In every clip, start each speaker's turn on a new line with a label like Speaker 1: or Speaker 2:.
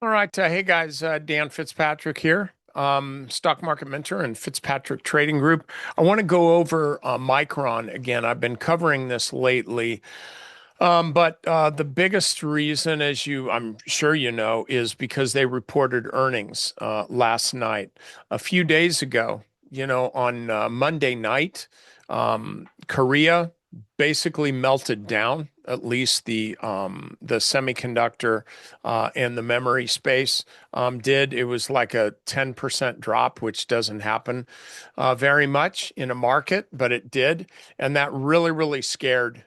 Speaker 1: All right. Hey guys, Dan Fitzpatrick here, stock market mentor and Fitzpatrick Trading Group. I want to go over Micron again. I've been covering this lately, but the biggest reason, as I'm sure you know, is because they reported earnings last night. A few days ago, on Monday night, Korea basically melted down. At least the semiconductor and the memory space did. It was like a 10% drop, which doesn't happen very much in a market, but it did, and that really scared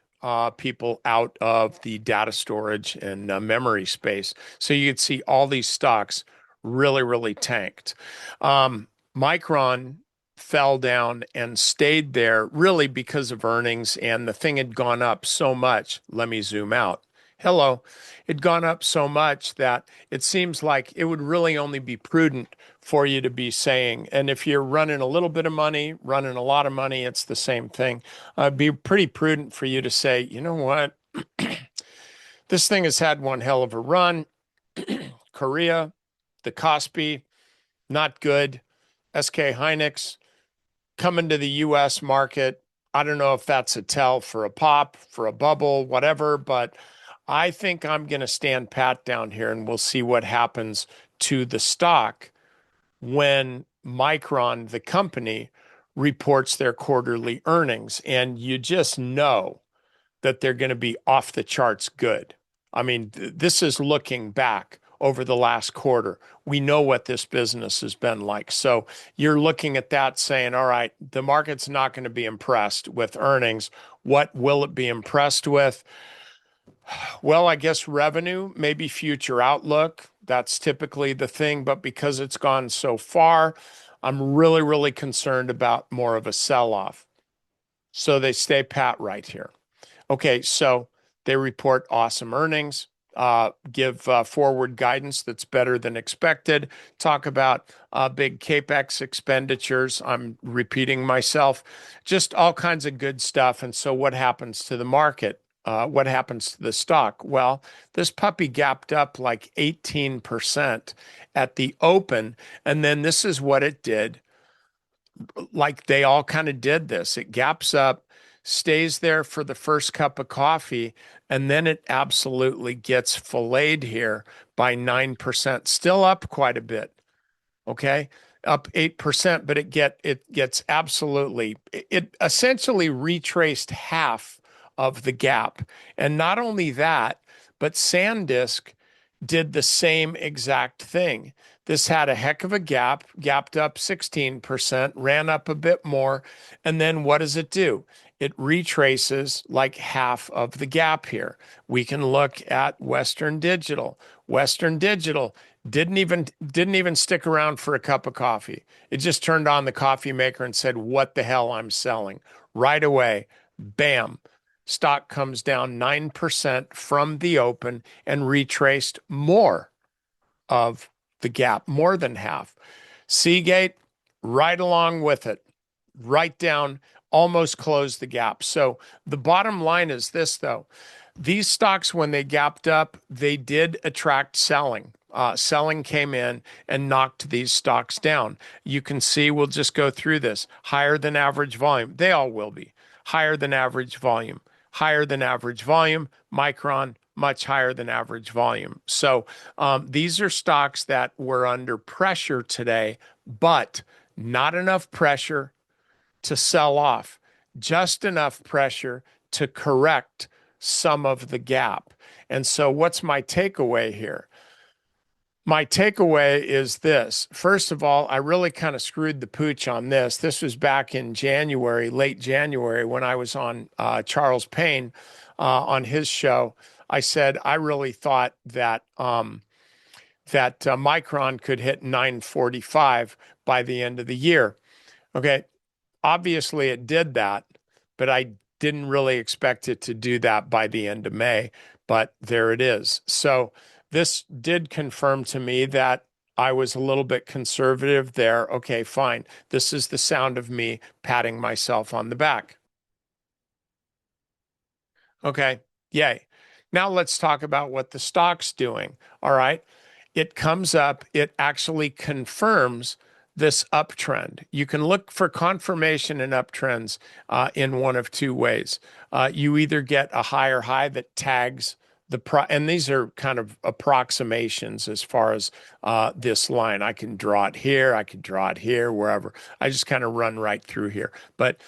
Speaker 1: people out of the data storage and memory space. So you could see all these stocks really tanked. Micron fell down and stayed there really because of earnings, and the thing had gone up so much. Let me zoom out. Hello. It'd gone up so much that it seems like it would really only be prudent for you to be saying, and if you're running a little bit of money, running a lot of money, it's the same thing. It'd be pretty prudent for you to say, you know what? This thing has had one hell of a run. Korea, the Kospi, not good. SK Hynix coming to the US market. I don't know if that's a tell for a pop, for a bubble, whatever, but I think I'm going to stand pat down here and we'll see what happens to the stock when Micron, the company, reports their quarterly earnings. And you just know that they're going to be off the charts good. I mean, this is looking back over the last quarter. We know what this business has been like. So you're looking at that saying, all right, the market's not going to be impressed with earnings. What will it be impressed with? Well, I guess revenue, maybe future outlook. That's typically the thing. But because it's gone so far, I'm really concerned about more of a sell off. So they stay pat right here. Okay, so they report awesome earnings, give forward guidance that's better than expected, talk about big CapEx expenditures. I'm repeating myself, just all kinds of good stuff. And so, what happens to the market? What happens to the stock? Well, this puppy gapped up like 18% at the open. And then this is what it did, like they all kind of did this. It gaps up, stays there for the first cup of coffee, and then it absolutely gets filleted here by 9%, still up quite a bit. Okay. Up 8%, but it gets absolutely, it essentially retraced half of the gap. And not only that, but SanDisk did the same exact thing. This had a heck of a gap, gapped up 16%, ran up a bit more. And then what does it do? It retraces like half of the gap here. We can look at Western Digital. Western Digital didn't even stick around for a cup of coffee. It just turned on the coffee maker and said, "What the hell, I'm selling." Right away, bam. Stock comes down 9% from the open and retraced more of the gap, more than half. Seagate, right along with it, right down, almost closed the gap. So the bottom line is this, though. These stocks, when they gapped up, they did attract selling. Selling came in and knocked these stocks down. You can see, we'll just go through this. Higher than average volume. They all will be. Higher than average volume. Higher than average volume. Micron, much higher than average volume. So these are stocks that were under pressure today, but not enough pressure to sell off, just enough pressure to correct some of the gap. And so, what's my takeaway here? My takeaway is this. First of all, I really kind of screwed the pooch on this. This was back in January, late January, when I was on Charles Payne on his show. I said I really thought that Micron could hit 945 by the end of the year. Okay, obviously it did that, but I didn't really expect it to do that by the end of May. But there it is. So this did confirm to me that I was a little bit conservative there. Okay, fine. This is the sound of me patting myself on the back. Okay, yay. Now let's talk about what the stock's doing. All right. it comes up, it actually confirms this uptrend. You can look for confirmation in uptrends in one of two ways. You either get a higher high that tags and these are kind of approximations as far as this line. I can draw it here, I can draw it here, wherever. I just kind of run right through here. But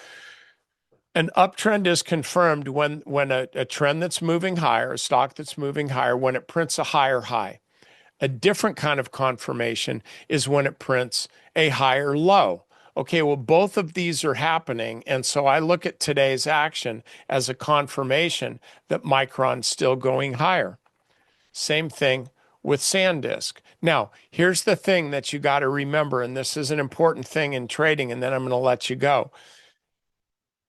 Speaker 1: an uptrend is confirmed when a trend that's moving higher, a stock that's moving higher, when it prints a higher high. A different kind of confirmation is when it prints a higher low. Okay, well, both of these are happening. And so I look at today's action as a confirmation that Micron's still going higher. Same thing with SanDisk. Now, here's the thing that you got to remember, and this is an important thing in trading, and then I'm going to let you go.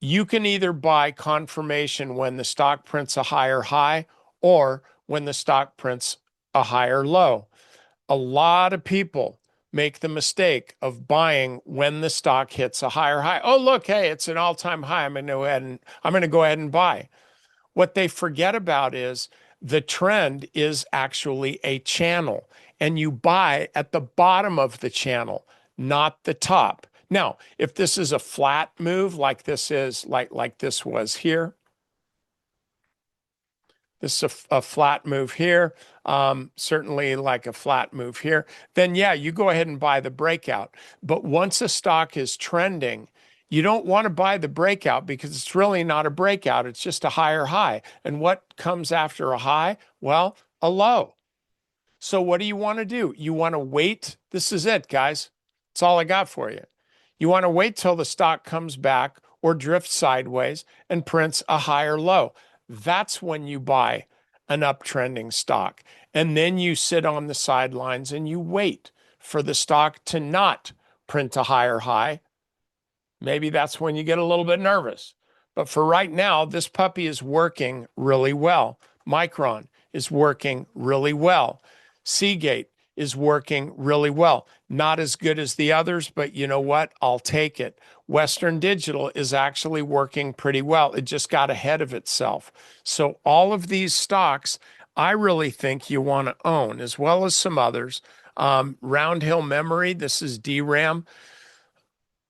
Speaker 1: You can either buy confirmation when the stock prints a higher high or when the stock prints a higher low. A lot of people make the mistake of buying when the stock hits a higher high. Oh, look, hey, it's an all-time high. I'm going to go ahead and buy. What they forget about is the trend is actually a channel, and you buy at the bottom of the channel, not the top. Now, if this is a flat move like this is, like this was here, this is a flat move here, certainly like a flat move here, then yeah, you go ahead and buy the breakout. But once a stock is trending, you don't want to buy the breakout because it's really not a breakout. It's just a higher high. And what comes after a high? Well, a low. So what do you want to do? You want to wait. This is it, guys. That's all I got for you. You want to wait till the stock comes back or drifts sideways and prints a higher low. That's when you buy an uptrending stock. And then you sit on the sidelines and you wait for the stock to not print a higher high. Maybe that's when you get a little bit nervous. But for right now, this puppy is working really well. Micron is working really well. Seagate is working really well. Not as good as the others, but you know what? I'll take it. Western Digital is actually working pretty well. It just got ahead of itself. So all of these stocks, I really think you want to own, as well as some others. Round Hill Memory, this is DRAM.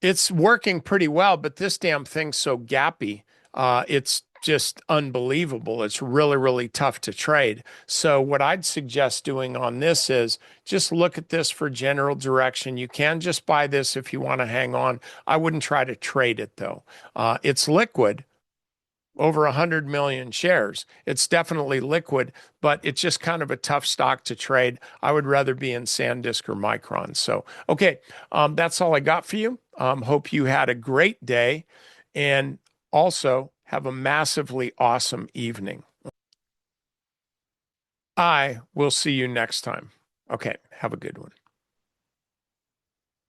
Speaker 1: It's working pretty well, but this damn thing's so gappy. It's just unbelievable. It's really, really tough to trade. So what I'd suggest doing on this is just look at this for general direction. You can just buy this if you want to hang on. I wouldn't try to trade it though. It's liquid, over 100 million shares. It's definitely liquid, but it's just kind of a tough stock to trade. I would rather be in SanDisk or Micron. So, okay, that's all I got for you. Hope you had a great day and also have a massively awesome evening. I will see you next time. Okay, have a good one.